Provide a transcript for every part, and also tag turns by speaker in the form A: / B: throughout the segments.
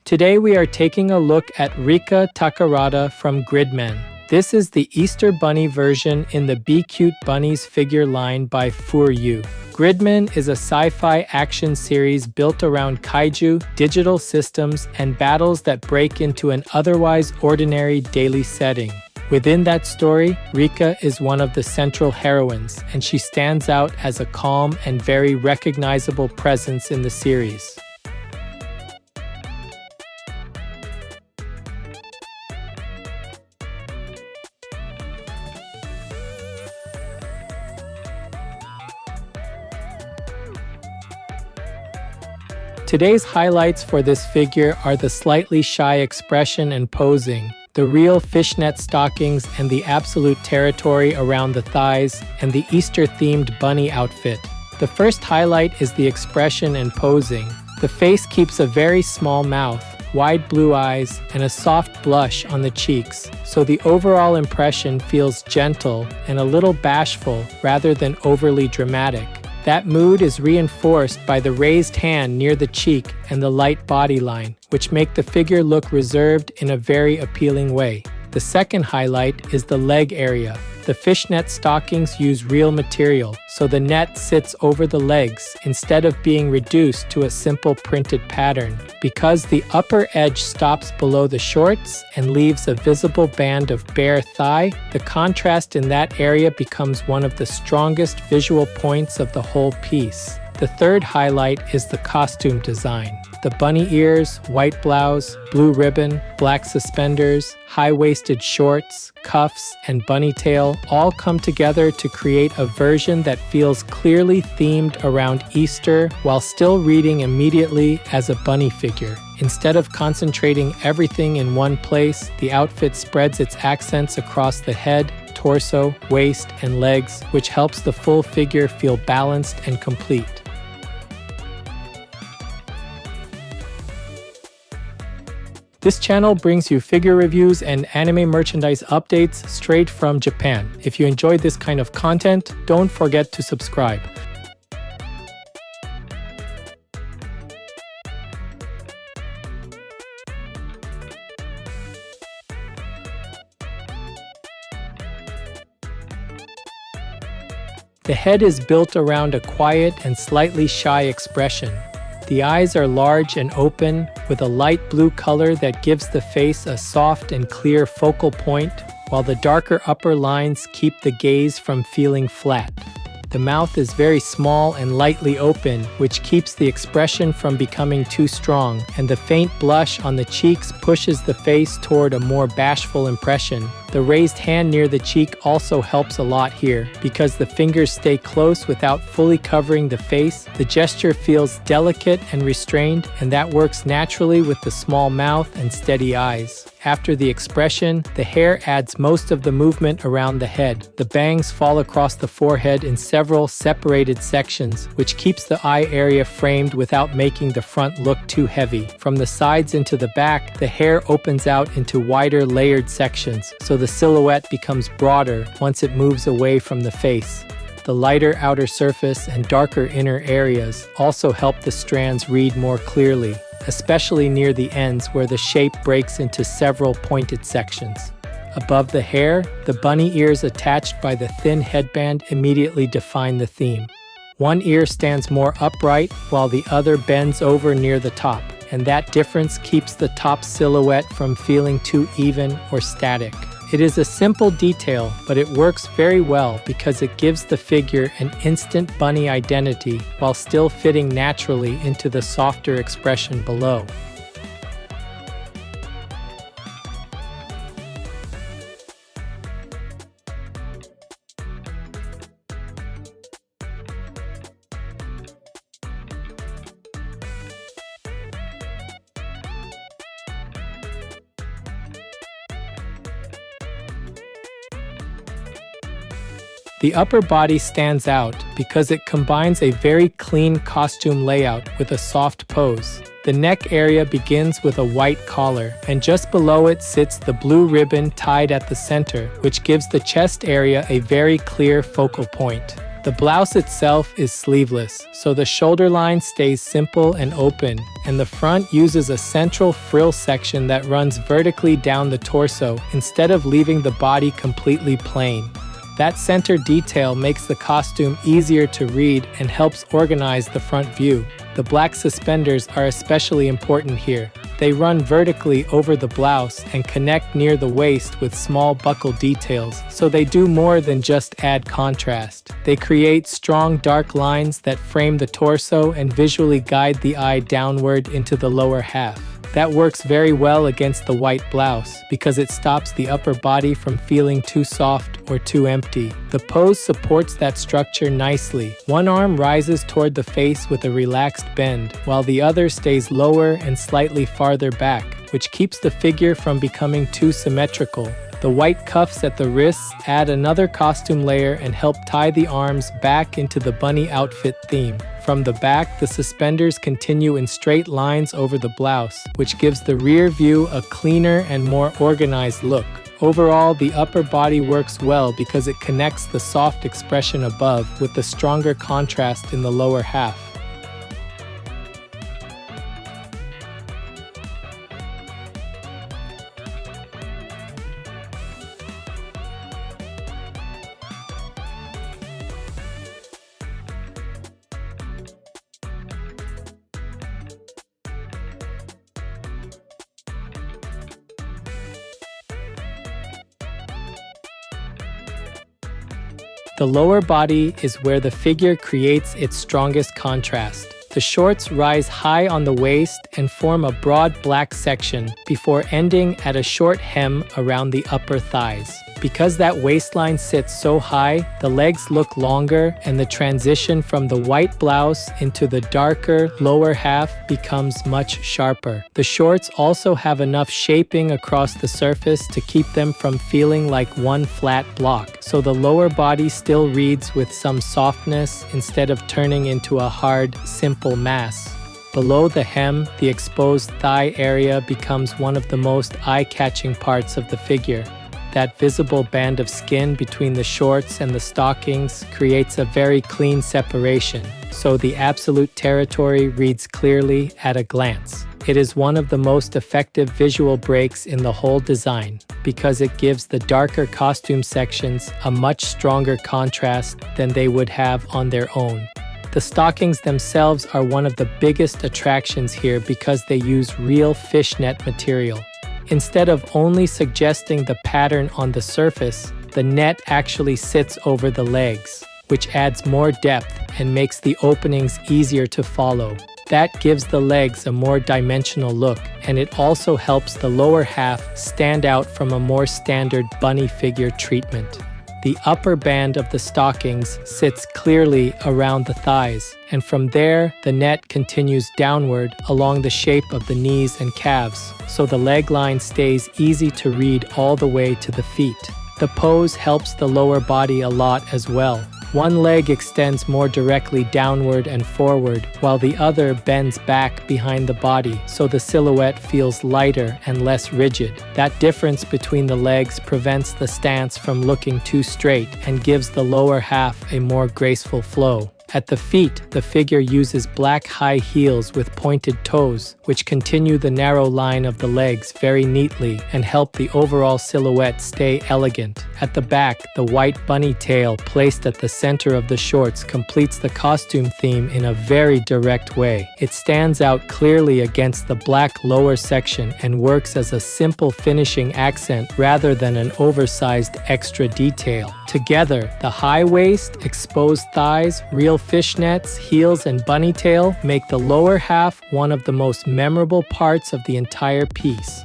A: Today we are taking a look at Rikka Takarada from GRIDMAN. This is the Easter Bunny version in the BiCute Bunnies Figure line by FuRyu. GRIDMAN is a sci-fi action series built around kaiju, digital systems, and battles that break into an otherwise ordinary daily setting. Within that story, Rikka is one of the central heroines, and she stands out as a calm and very recognizable presence in the series. Today's highlights for this figure are the slightly shy expression and posing, the real fishnet stockings and the absolute territory around the thighs, and the Easter-themed bunny outfit. The first highlight is the expression and posing. The face keeps a very small mouth, wide blue eyes, and a soft blush on the cheeks, so the overall impression feels gentle and a little bashful rather than overly dramatic. That mood is reinforced by the raised hand near the cheek and the light body line, which make the figure look reserved in a very appealing way. The second highlight is the leg area. The fishnet stockings use real material, so the net sits over the legs instead of being reduced to a simple printed pattern. Because the upper edge stops below the shorts and leaves a visible band of bare thigh, the contrast in that area becomes one of the strongest visual points of the whole piece. The third highlight is the costume design. The bunny ears, white blouse, blue ribbon, black suspenders, high-waisted shorts, cuffs, and bunny tail all come together to create a version that feels clearly themed around Easter while still reading immediately as a bunny figure. Instead of concentrating everything in one place, the outfit spreads its accents across the head, torso, waist, and legs, which helps the full figure feel balanced and complete. This channel brings you figure reviews and anime merchandise updates straight from Japan. If you enjoyed this kind of content, don't forget to subscribe. The head is built around a quiet and slightly shy expression. The eyes are large and open, with a light blue color that gives the face a soft and clear focal point, while the darker upper lines keep the gaze from feeling flat. The mouth is very small and lightly open, which keeps the expression from becoming too strong, and the faint blush on the cheeks pushes the face toward a more bashful impression. The raised hand near the cheek also helps a lot here, because the fingers stay close without fully covering the face. The gesture feels delicate and restrained, and that works naturally with the small mouth and steady eyes. After the expression, the hair adds most of the movement around the head. The bangs fall across the forehead in several separated sections, which keeps the eye area framed without making the front look too heavy. From the sides into the back, the hair opens out into wider layered sections, so the silhouette becomes broader once it moves away from the face. The lighter outer surface and darker inner areas also help the strands read more clearly, especially near the ends where the shape breaks into several pointed sections. Above the hair, the bunny ears attached by the thin headband immediately define the theme. One ear stands more upright while the other bends over near the top, and that difference keeps the top silhouette from feeling too even or static. It is a simple detail, but it works very well because it gives the figure an instant bunny identity while still fitting naturally into the softer expression below. The upper body stands out because it combines a very clean costume layout with a soft pose. The neck area begins with a white collar, and just below it sits the blue ribbon tied at the center, which gives the chest area a very clear focal point. The blouse itself is sleeveless, so the shoulder line stays simple and open, and the front uses a central frill section that runs vertically down the torso instead of leaving the body completely plain. That center detail makes the costume easier to read and helps organize the front view. The black suspenders are especially important here. They run vertically over the blouse and connect near the waist with small buckle details, so they do more than just add contrast. They create strong dark lines that frame the torso and visually guide the eye downward into the lower half. That works very well against the white blouse because it stops the upper body from feeling too soft or too empty. The pose supports that structure nicely. One arm rises toward the face with a relaxed bend, while the other stays lower and slightly farther back, which keeps the figure from becoming too symmetrical. The white cuffs at the wrists add another costume layer and help tie the arms back into the bunny outfit theme. From the back, the suspenders continue in straight lines over the blouse, which gives the rear view a cleaner and more organized look. Overall, the upper body works well because it connects the soft expression above with the stronger contrast in the lower half. The lower body is where the figure creates its strongest contrast. The shorts rise high on the waist and form a broad black section before ending at a short hem around the upper thighs. Because that waistline sits so high, the legs look longer and the transition from the white blouse into the darker lower half becomes much sharper. The shorts also have enough shaping across the surface to keep them from feeling like one flat block, so the lower body still reads with some softness instead of turning into a hard, simple mass. Below the hem, the exposed thigh area becomes one of the most eye-catching parts of the figure. That visible band of skin between the shorts and the stockings creates a very clean separation, so the absolute territory reads clearly at a glance. It is one of the most effective visual breaks in the whole design because it gives the darker costume sections a much stronger contrast than they would have on their own. The stockings themselves are one of the biggest attractions here because they use real fishnet material. Instead of only suggesting the pattern on the surface, the net actually sits over the legs, which adds more depth and makes the openings easier to follow. That gives the legs a more dimensional look, and it also helps the lower half stand out from a more standard bunny figure treatment. The upper band of the stockings sits clearly around the thighs, and from there, the net continues downward along the shape of the knees and calves, so the leg line stays easy to read all the way to the feet. The pose helps the lower body a lot as well. One leg extends more directly downward and forward, while the other bends back behind the body, so the silhouette feels lighter and less rigid. That difference between the legs prevents the stance from looking too straight and gives the lower half a more graceful flow. At the feet, the figure uses black high heels with pointed toes, which continue the narrow line of the legs very neatly and help the overall silhouette stay elegant. At the back, the white bunny tail placed at the center of the shorts completes the costume theme in a very direct way. It stands out clearly against the black lower section and works as a simple finishing accent rather than an oversized extra detail. Together, the high waist, exposed thighs, real fishnets, heels, and bunny tail make the lower half one of the most memorable parts of the entire piece.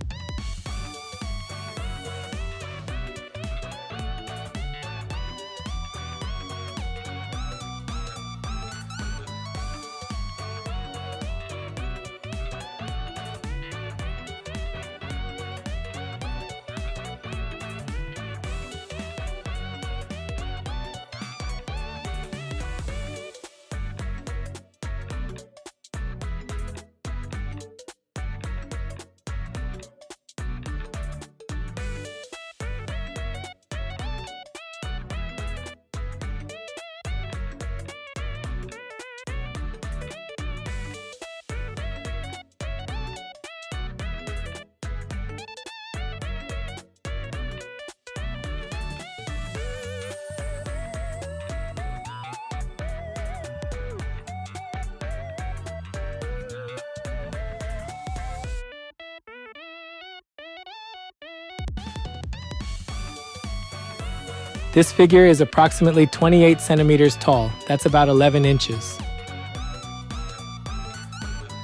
A: This figure is approximately 28 centimeters tall. That's about 11 inches.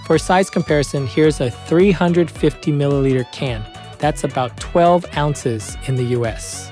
A: For size comparison, here's a 350 milliliter can. That's about 12 ounces in the US.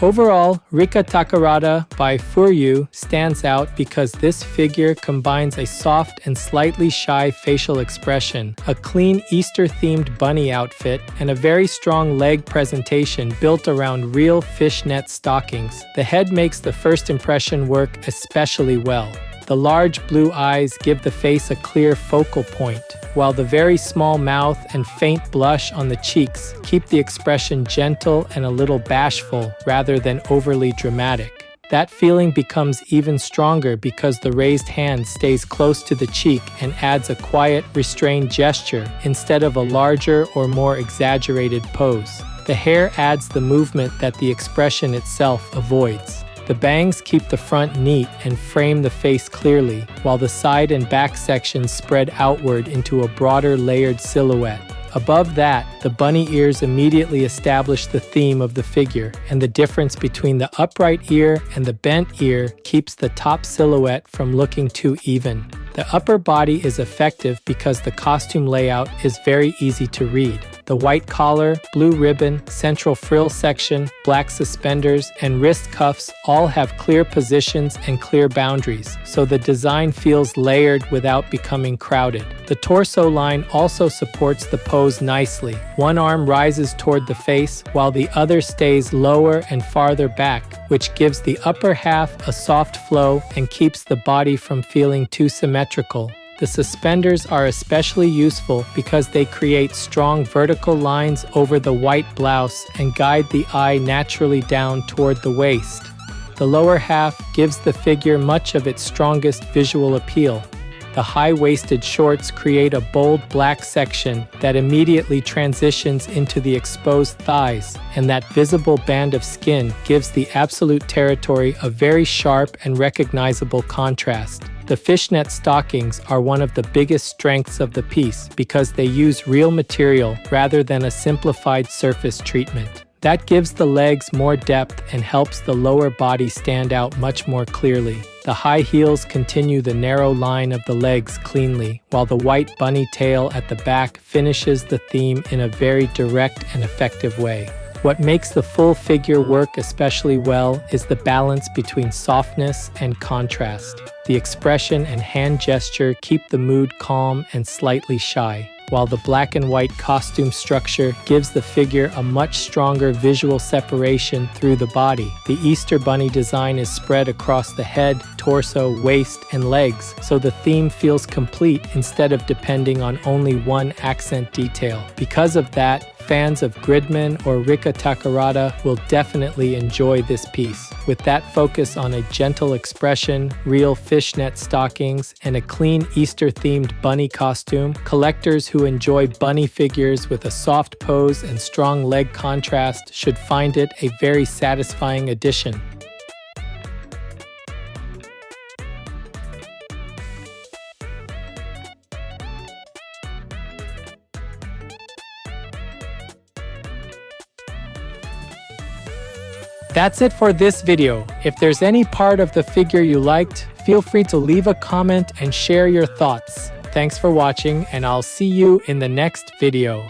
A: Overall, Rikka Takarada by FuRyu stands out because this figure combines a soft and slightly shy facial expression, a clean Easter-themed bunny outfit, and a very strong leg presentation built around real fishnet stockings. The head makes the first impression work especially well. The large blue eyes give the face a clear focal point, while the very small mouth and faint blush on the cheeks keep the expression gentle and a little bashful rather than overly dramatic. That feeling becomes even stronger because the raised hand stays close to the cheek and adds a quiet, restrained gesture instead of a larger or more exaggerated pose. The hair adds the movement that the expression itself avoids. The bangs keep the front neat and frame the face clearly, while the side and back sections spread outward into a broader layered silhouette. Above that, the bunny ears immediately establish the theme of the figure, and the difference between the upright ear and the bent ear keeps the top silhouette from looking too even. The upper body is effective because the costume layout is very easy to read. The white collar, blue ribbon, central frill section, black suspenders, and wrist cuffs all have clear positions and clear boundaries, so the design feels layered without becoming crowded. The torso line also supports the pose nicely. One arm rises toward the face, while the other stays lower and farther back, which gives the upper half a soft flow and keeps the body from feeling too symmetrical. The suspenders are especially useful because they create strong vertical lines over the white blouse and guide the eye naturally down toward the waist. The lower half gives the figure much of its strongest visual appeal. The high-waisted shorts create a bold black section that immediately transitions into the exposed thighs, and that visible band of skin gives the absolute territory a very sharp and recognizable contrast. The fishnet stockings are one of the biggest strengths of the piece because they use real material rather than a simplified surface treatment. That gives the legs more depth and helps the lower body stand out much more clearly. The high heels continue the narrow line of the legs cleanly, while the white bunny tail at the back finishes the theme in a very direct and effective way. What makes the full figure work especially well is the balance between softness and contrast. The expression and hand gesture keep the mood calm and slightly shy, while the black and white costume structure gives the figure a much stronger visual separation through the body. The Easter bunny design is spread across the head, torso, waist, and legs, so the theme feels complete instead of depending on only one accent detail. Because of that, fans of GRIDMAN or Rikka Takarada will definitely enjoy this piece. With that focus on a gentle expression, real fishnet stockings, and a clean Easter-themed bunny costume, collectors who enjoy bunny figures with a soft pose and strong leg contrast should find it a very satisfying addition. That's it for this video. If there's any part of the figure you liked, feel free to leave a comment and share your thoughts. Thanks for watching, and I'll see you in the next video.